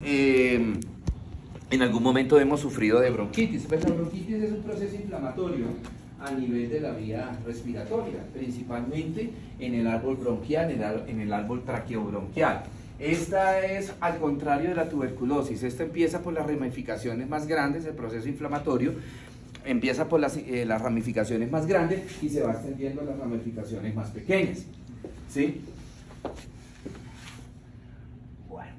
En algún momento hemos sufrido de bronquitis. Pues la bronquitis es un proceso inflamatorio a nivel de la vía respiratoria, principalmente en el árbol bronquial, en el árbol traqueobronquial. Esta es al contrario de la tuberculosis. Esta empieza por las ramificaciones más grandes, el proceso inflamatorio empieza por las ramificaciones más grandes y se va extendiendo a las ramificaciones más pequeñas, ¿sí? Bueno,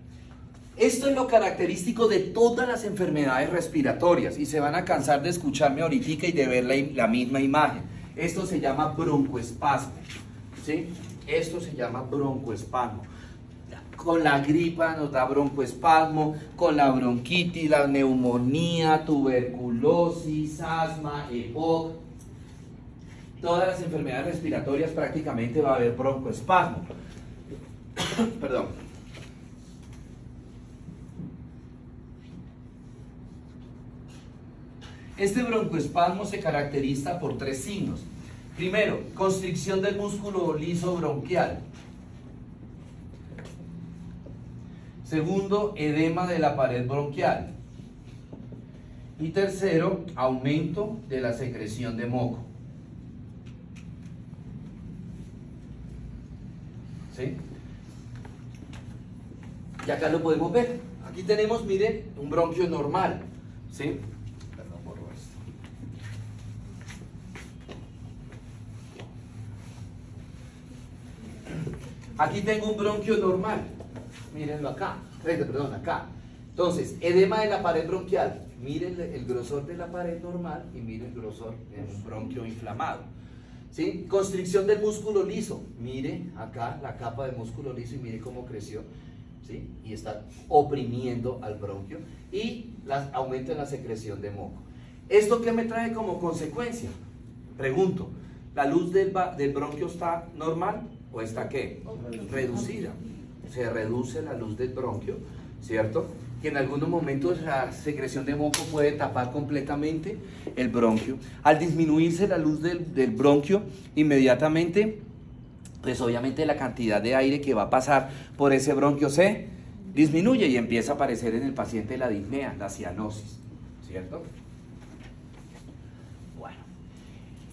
esto es lo característico de todas las enfermedades respiratorias y se van a cansar de escucharme ahorita y de ver la misma imagen. Esto se llama broncoespasmo, ¿sí? Esto se llama broncoespasmo. Con la gripa nos da broncoespasmo, con la bronquitis, la neumonía, tuberculosis, asma, EPOC. Todas las enfermedades respiratorias prácticamente va a haber broncoespasmo. Perdón. Este broncoespasmo se caracteriza por tres signos. Primero, constricción del músculo liso bronquial. Segundo, edema de la pared bronquial. Y tercero, aumento de la secreción de moco. ¿Sí? Y acá lo podemos ver. Aquí tenemos, miren, un bronquio normal. ¿Sí? Perdón, borro esto. Aquí tengo un bronquio normal. Mírenlo acá, perdón, acá. Entonces, edema de la pared bronquial. Miren el grosor de la pared normal y miren el grosor de un bronquio inflamado. ¿Sí? Constricción del músculo liso. Mire acá la capa de músculo liso y mire cómo creció. ¿Sí? Y está oprimiendo al bronquio. Y aumento en la secreción de moco. ¿Esto qué me trae como consecuencia? Pregunto, ¿la luz del bronquio está normal o está qué? Reducida. Se reduce la luz del bronquio, ¿cierto? Que en algunos momentos la secreción de moco puede tapar completamente el bronquio. Al disminuirse la luz del bronquio, inmediatamente, pues obviamente la cantidad de aire que va a pasar por ese bronquio se disminuye y empieza a aparecer en el paciente la disnea, la cianosis, ¿cierto?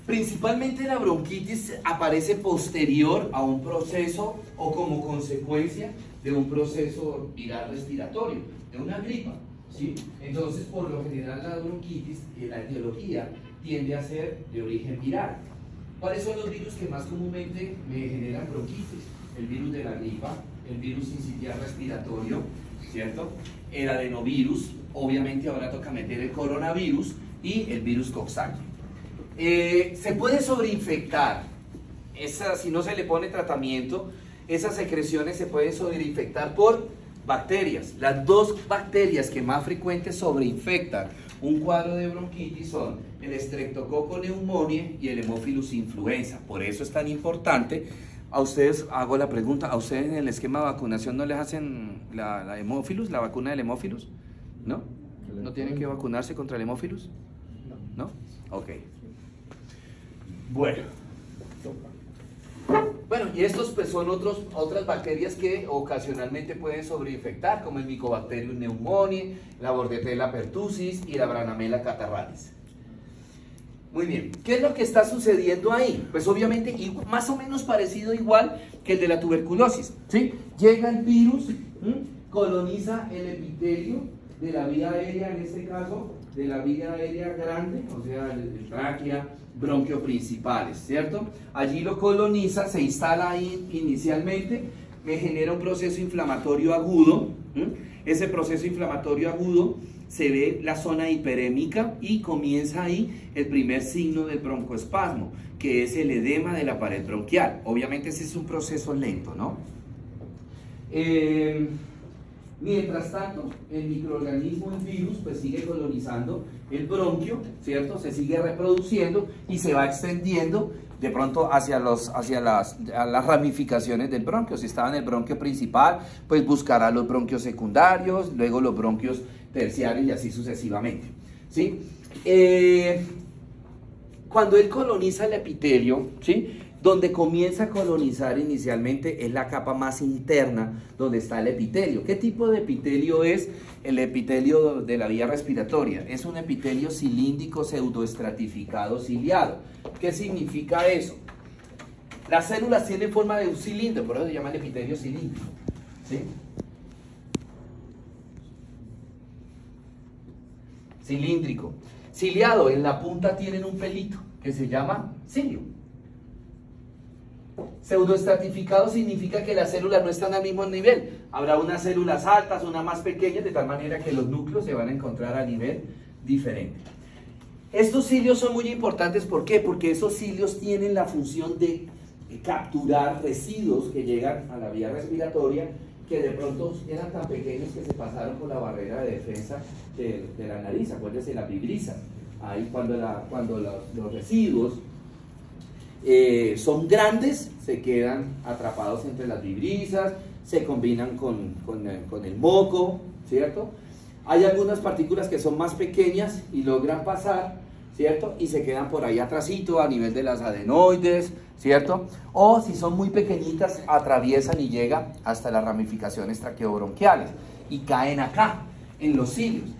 Principalmente la bronquitis aparece posterior a un proceso o como consecuencia de un proceso viral respiratorio, de una gripa, ¿sí? Entonces, por lo general, la bronquitis, la etiología, tiende a ser de origen viral. ¿Cuáles son los virus que más comúnmente me generan bronquitis? El virus de la gripa, el virus sincitial respiratorio, ¿cierto? El adenovirus, obviamente ahora toca meter el coronavirus y el virus Coxsackie. Se puede sobreinfectar, si no se le pone tratamiento, esas secreciones se pueden sobreinfectar por bacterias. Las dos bacterias que más frecuentes sobreinfectan un cuadro de bronquitis son el Streptococcus pneumoniae y el Haemophilus influenza. Por eso es tan importante. A ustedes, hago la pregunta, ¿a ustedes en el esquema de vacunación no les hacen la Haemophilus, la vacuna del Haemophilus? ¿No? ¿No tienen que vacunarse contra el Haemophilus? ¿No? Ok. Bueno, y estos pues son otras bacterias que ocasionalmente pueden sobreinfectar, como el Mycobacterium pneumoniae, la Bordetella pertussis y la Branamella catarrhalis. Muy bien, ¿qué es lo que está sucediendo ahí? Pues obviamente más o menos parecido igual que el de la tuberculosis, ¿sí? Llega el virus, coloniza el epitelio de la vía aérea, en este caso, de la vía aérea grande, o sea, el tráquea, bronquio principales, ¿cierto? Allí lo coloniza, se instala ahí inicialmente, me genera un proceso inflamatorio agudo. Ese proceso inflamatorio agudo se ve la zona hiperémica y comienza ahí el primer signo del broncoespasmo, que es el edema de la pared bronquial. Obviamente ese es un proceso lento, ¿no? Mientras tanto, el microorganismo, el virus, pues sigue colonizando el bronquio, ¿cierto? Se sigue reproduciendo y se va extendiendo de pronto hacia las ramificaciones del bronquio. Si estaba en el bronquio principal, pues buscará los bronquios secundarios, luego los bronquios terciarios y así sucesivamente, ¿sí? Cuando él coloniza el epitelio, ¿sí? Donde comienza a colonizar inicialmente es la capa más interna, donde está el epitelio. ¿Qué tipo de epitelio es el epitelio de la vía respiratoria? Es un epitelio cilíndrico pseudoestratificado ciliado. ¿Qué significa eso? Las células tienen forma de un cilindro, por eso se llama el epitelio cilíndrico, ¿sí? Cilíndrico. Ciliado, en la punta tienen un pelito que se llama cilio. Pseudoestratificado significa que las células no están al mismo nivel. Habrá unas células altas, unas más pequeñas, de tal manera que los núcleos se van a encontrar a nivel diferente. Estos cilios son muy importantes, ¿por qué? Porque esos cilios tienen la función de capturar residuos que llegan a la vía respiratoria, que de pronto eran tan pequeños que se pasaron por la barrera de defensa de la nariz. Acuérdense, la vibrisa. Ahí cuando los residuos son grandes, se quedan atrapados entre las vibrisas, se combinan con el moco, ¿cierto? Hay algunas partículas que son más pequeñas y logran pasar, ¿cierto? Y se quedan por ahí atrasito a nivel de las adenoides, ¿cierto? O si son muy pequeñitas, atraviesan y llegan hasta las ramificaciones traqueobronquiales y caen acá, en los cilios.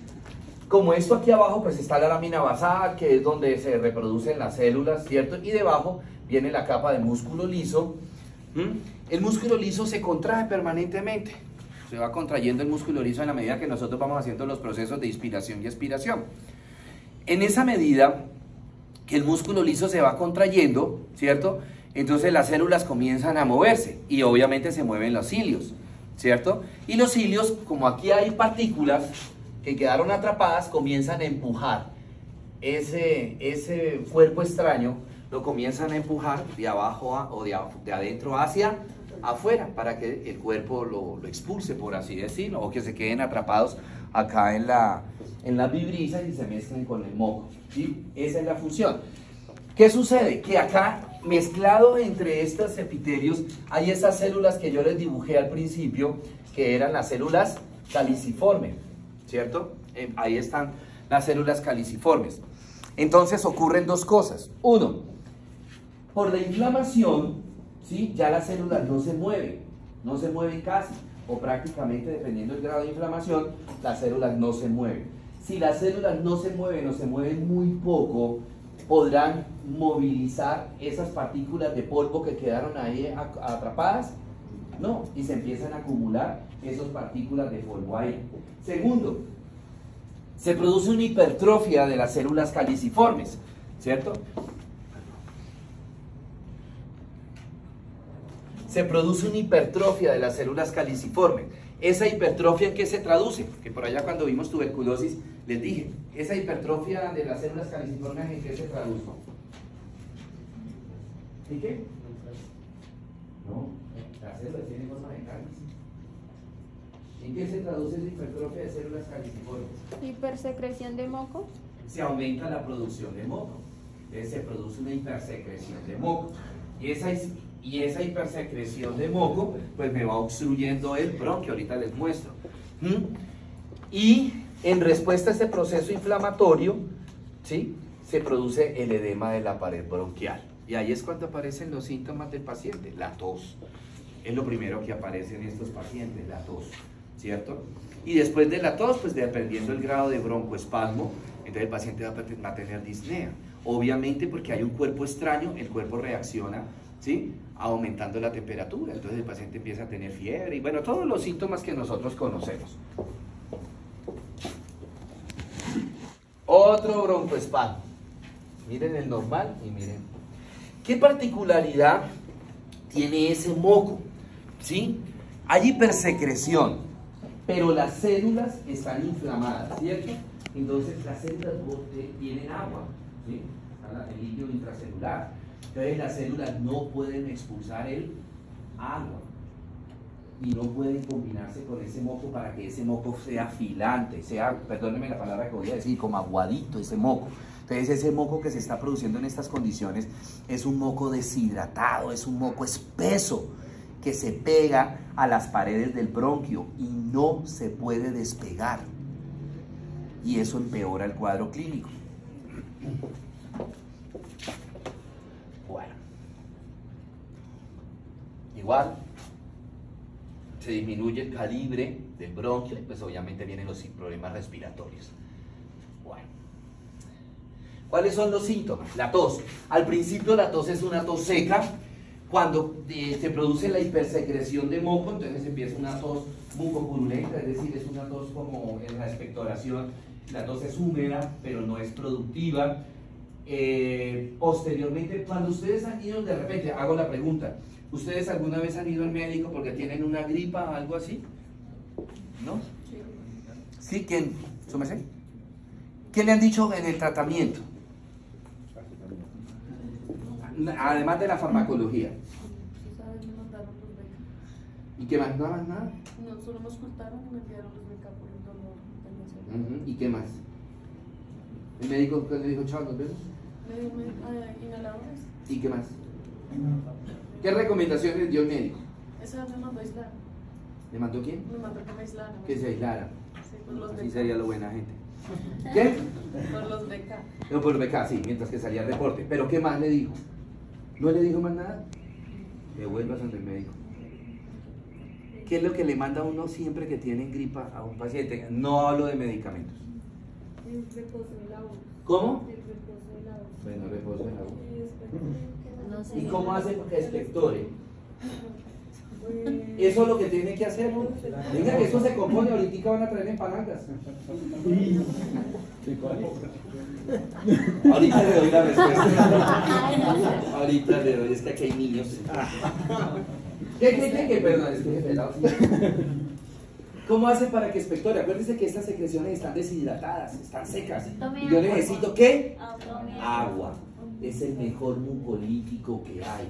Como esto aquí abajo, pues está la lámina basal, que es donde se reproducen las células, ¿cierto? Y debajo viene la capa de músculo liso. El músculo liso se contrae permanentemente. Se va contrayendo el músculo liso en la medida que nosotros vamos haciendo los procesos de inspiración y expiración. En esa medida que el músculo liso se va contrayendo, ¿cierto? Entonces las células comienzan a moverse y obviamente se mueven los cilios, ¿cierto? Y los cilios, como aquí hay partículas que quedaron atrapadas, comienzan a empujar ese cuerpo extraño, lo comienzan a empujar de abajo o de adentro hacia afuera para que el cuerpo lo expulse, por así decirlo, o que se queden atrapados acá en las vibrisas y se mezclen con el moco, ¿sí? Esa es la función. ¿Qué sucede? Que acá, mezclado entre estos epitelios, hay esas células que yo les dibujé al principio, que eran las células caliciformes, ¿cierto? Ahí están las células caliciformes. Entonces ocurren dos cosas. Uno, por la inflamación, ¿sí? Ya las células no se mueven casi, o prácticamente, dependiendo del grado de inflamación, las células no se mueven. Si las células no se mueven o se mueven muy poco, podrán movilizar esas partículas de polvo que quedaron ahí atrapadas. No, y se empiezan a acumular esas partículas de polvo ahí. Segundo, se produce una hipertrofia de las células caliciformes, ¿cierto? Se produce una hipertrofia de las células caliciformes. ¿Esa hipertrofia en qué se traduce? Que por allá cuando vimos tuberculosis les dije, esa hipertrofia de las células caliciformes ¿en qué se traduce? ¿En qué? No, las células tienen forma de cáliz. ¿En qué se traduce esa hipertrofia de células caliciformes? Hipersecreción de moco. Se aumenta la producción de moco. Entonces se produce una hipersecreción de moco. Y esa hipersecreción de moco, pues me va obstruyendo el bronquio, ahorita les muestro. Y en respuesta a este proceso inflamatorio, ¿sí? Se produce el edema de la pared bronquial. Y ahí es cuando aparecen los síntomas del paciente, la tos. Es lo primero que aparece en estos pacientes, la tos, ¿cierto? Y después de la tos, pues dependiendo del grado de broncoespasmo, entonces el paciente va a tener disnea. Obviamente porque hay un cuerpo extraño, el cuerpo reacciona, ¿sí? Aumentando la temperatura, entonces el paciente empieza a tener fiebre y bueno, todos los síntomas que nosotros conocemos. Otro broncoespasmo. Miren el normal y miren. ¿Qué particularidad tiene ese moco? ¿Sí? Hay hipersecreción, pero las células están inflamadas, ¿cierto? Entonces las células tienen agua, ¿sí? El líquido intracelular. Entonces las células no pueden expulsar el agua y no pueden combinarse con ese moco para que ese moco sea filante, sea, perdónenme la palabra que voy a decir, como aguadito ese moco. Entonces ese moco que se está produciendo en estas condiciones es un moco deshidratado, es un moco espeso que se pega a las paredes del bronquio y no se puede despegar. Y eso empeora el cuadro clínico. Bueno, igual, se disminuye el calibre del bronquio, pues obviamente vienen los problemas respiratorios. Bueno, ¿cuáles son los síntomas? La tos. Al principio la tos es una tos seca. Cuando se produce la hipersecreción de moco, entonces empieza una tos mucopurulenta, es decir, es una tos como en la expectoración. La tos es húmeda, pero no es productiva. Posteriormente, cuando ustedes han ido, de repente, hago la pregunta, ¿ustedes alguna vez han ido al médico porque tienen una gripa o algo así? ¿No? ¿Sí? ¿Quién? ¿Su merced? ¿Qué le han dicho en el tratamiento? Además de la farmacología. ¿Y qué más? ¿Nada más? ¿Nada? No, solo nos cortaron y me enviaron los becas por el dolor. ¿Y qué más? ¿El médico qué le dijo, chao, nos vemos? Me dio inhaladores. ¿Y qué más? ¿Qué recomendaciones dio el médico? Esa me mandó a aislar. ¿Le mandó quién? Me mandó que me aislara. Que se aislara. Sí, por los Así becas. sería lo buena gente. ¿Qué? Por los becas. No, por becas, sí, mientras que salía el reporte. ¿Pero qué más le dijo? ¿No le dijo más nada? Devuélvase ante el médico. ¿Qué es lo que le manda a uno siempre que tiene gripa a un paciente? No hablo de medicamentos. El reposo de la voz. ¿Cómo? El reposo de la voz. Bueno, reposo de la voz. Y después, No sé. ¿Y cómo hace para que expectore? pues, Eso es lo que tiene que hacer, ¿no? Venga, que eso se compone, ahorita van a traer empanadas. Ahorita le doy la respuesta. Ahorita le doy, es que aquí hay niños. ¿Qué? Perdón, es que pelado. ¿Cómo hace para que expectore? Acuérdense que estas secreciones están deshidratadas, están secas. Y yo necesito, ¿qué? Agua. Es el mejor mucolítico que hay.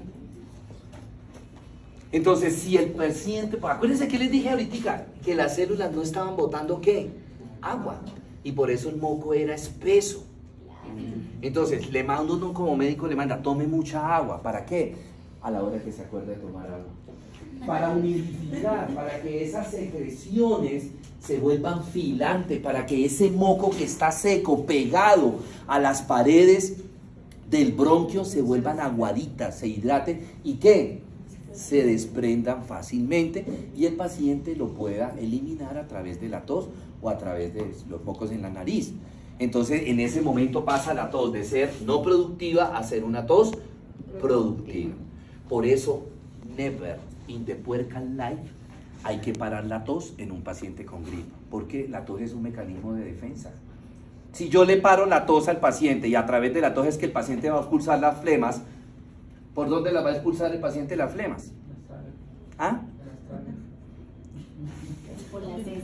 Entonces, si el paciente, acuérdense que les dije ahorita, que las células no estaban botando ¿qué? Agua. Y por eso el moco era espeso. Entonces, le manda uno como médico, le manda, tome mucha agua. ¿Para qué? A la hora que se acuerde de tomar agua. Para humidificar, para que esas secreciones se vuelvan filantes, para que ese moco que está seco, pegado a las paredes del bronquio, se vuelvan aguaditas, se hidraten y ¿qué? Se desprendan fácilmente y el paciente lo pueda eliminar a través de la tos o a través de los mocos en la nariz. Entonces, en ese momento pasa la tos de ser no productiva a ser una tos productiva. Por eso, never in the puercal life hay que parar la tos en un paciente con gripa, porque la tos es un mecanismo de defensa. Si yo le paro la tos al paciente y a través de la tos es que el paciente va a expulsar las flemas, ¿por dónde las va a expulsar el paciente las flemas? ¿Ah? Por las heces.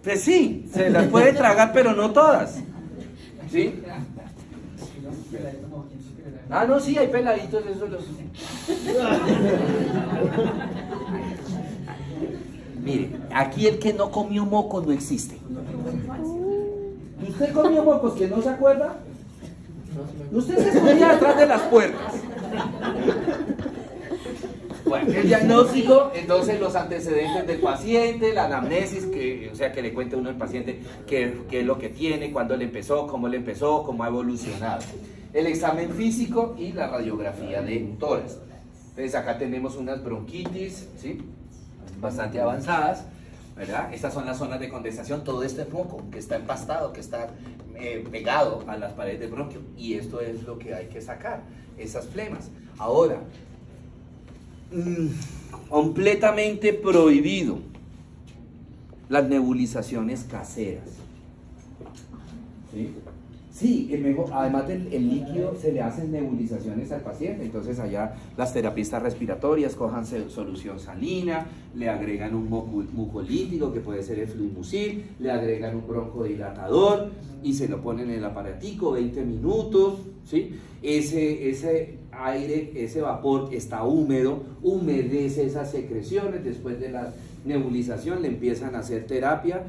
Pues sí, se las puede tragar, pero no todas. ¿Sí? Ah, no, sí, hay peladitos, eso los... Mire, aquí el que no comió moco no existe. ¿Usted comió mocos que no se acuerda? Usted se escondía detrás de las puertas. Bueno, el diagnóstico, entonces los antecedentes del paciente, la anamnesis, o sea, que le cuente uno al paciente qué es lo que tiene, cuándo le empezó, cómo ha evolucionado. El examen físico y la radiografía de tórax. Entonces acá tenemos unas bronquitis, ¿sí? Bastante avanzadas, ¿verdad? Estas son las zonas de condensación, todo este moco que está empastado, que está pegado a las paredes del bronquio, y esto es lo que hay que sacar, esas flemas. Ahora, completamente prohibido las nebulizaciones caseras. ¿Sí? Sí, además del líquido se le hacen nebulizaciones al paciente, entonces allá las terapistas respiratorias cojan solución salina, le agregan un mucolítico que puede ser el fluimucil, le agregan un broncodilatador y se lo ponen en el aparatico 20 minutos, ¿sí? Ese aire, ese vapor está húmedo, humedece esas secreciones. Después de la nebulización le empiezan a hacer terapia,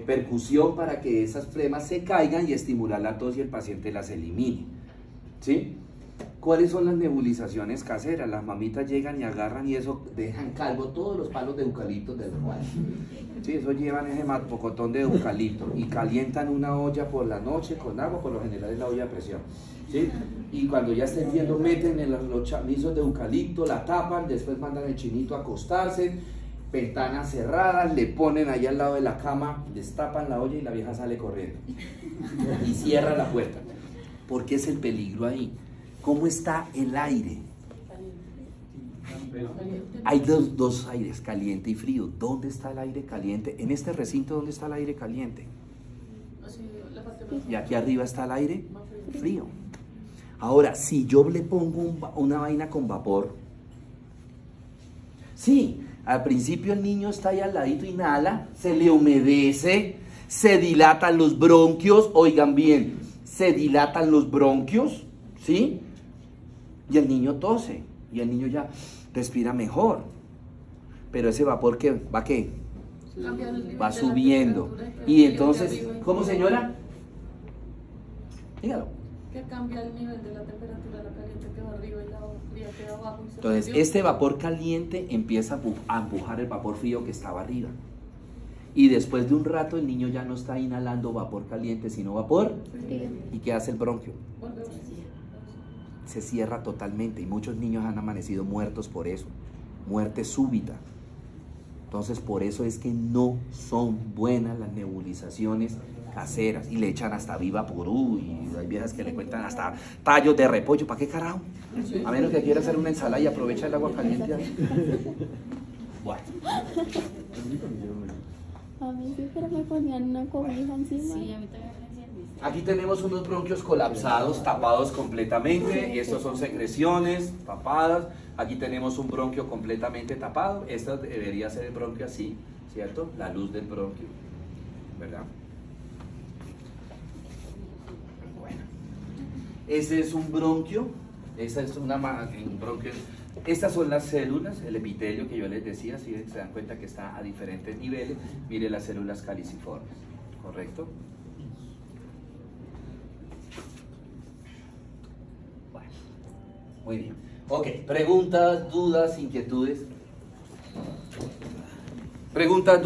percusión para que esas flemas se caigan y estimular la tos y el paciente las elimine, ¿sí? ¿Cuáles son las nebulizaciones caseras? Las mamitas llegan y agarran y eso dejan calvo todos los palos de eucalipto del cual. Sí, eso llevan ese pocotón de eucalipto y calientan una olla por la noche con agua, por lo general es la olla de presión. ¿Sí? Y cuando ya está hirviendo meten en los chamizos de eucalipto, la tapan, después mandan el chinito a acostarse, ventanas cerradas, le ponen ahí al lado de la cama, destapan la olla y la vieja sale corriendo y cierra la puerta. ¿Por qué es el peligro ahí? ¿Cómo está el aire? Hay dos aires, caliente y frío. ¿Dónde está el aire caliente? En este recinto, ¿dónde está el aire caliente? Y aquí arriba está el aire frío. Ahora, si yo le pongo una vaina con vapor, sí, al principio el niño está ahí al ladito, inhala, se le humedece, se dilatan los bronquios, oigan bien, se dilatan los bronquios, ¿sí? Y el niño tose, y el niño ya respira mejor. Pero ese vapor, ¿qué? ¿Va qué? Va subiendo. Y entonces, ¿cómo, señora? Dígalo. Que cambia el nivel de la temperatura, la caliente queda arriba y la fría queda abajo. Entonces, este vapor caliente empieza a empujar el vapor frío que estaba arriba. Y después de un rato el niño ya no está inhalando vapor caliente, sino vapor frío. ¿Y qué hace el bronquio? Se cierra totalmente y muchos niños han amanecido muertos por eso, muerte súbita. Entonces por eso es que no son buenas las nebulizaciones caseras y le echan hasta Viva Purú y hay viejas que le cuentan hasta tallos de repollo. ¿Para qué carajo? A menos que quiera hacer una ensalada y aprovecha el agua caliente ahí. Bueno. A mí sí, pero me ponían una cobija encima. Sí, a mí también me hacían eso. Aquí tenemos unos bronquios colapsados, tapados completamente, y estos son secreciones tapadas. Aquí tenemos un bronquio completamente tapado. Esto debería ser el bronquio así, ¿cierto? La luz del bronquio, ¿verdad? Bueno, ese es un bronquio, esa es un bronquio. Estas son las células, el epitelio que yo les decía, si se dan cuenta que está a diferentes niveles. Mire las células caliciformes, ¿correcto? Bueno, muy bien. Ok, preguntas, dudas, inquietudes. Preguntas, dudas.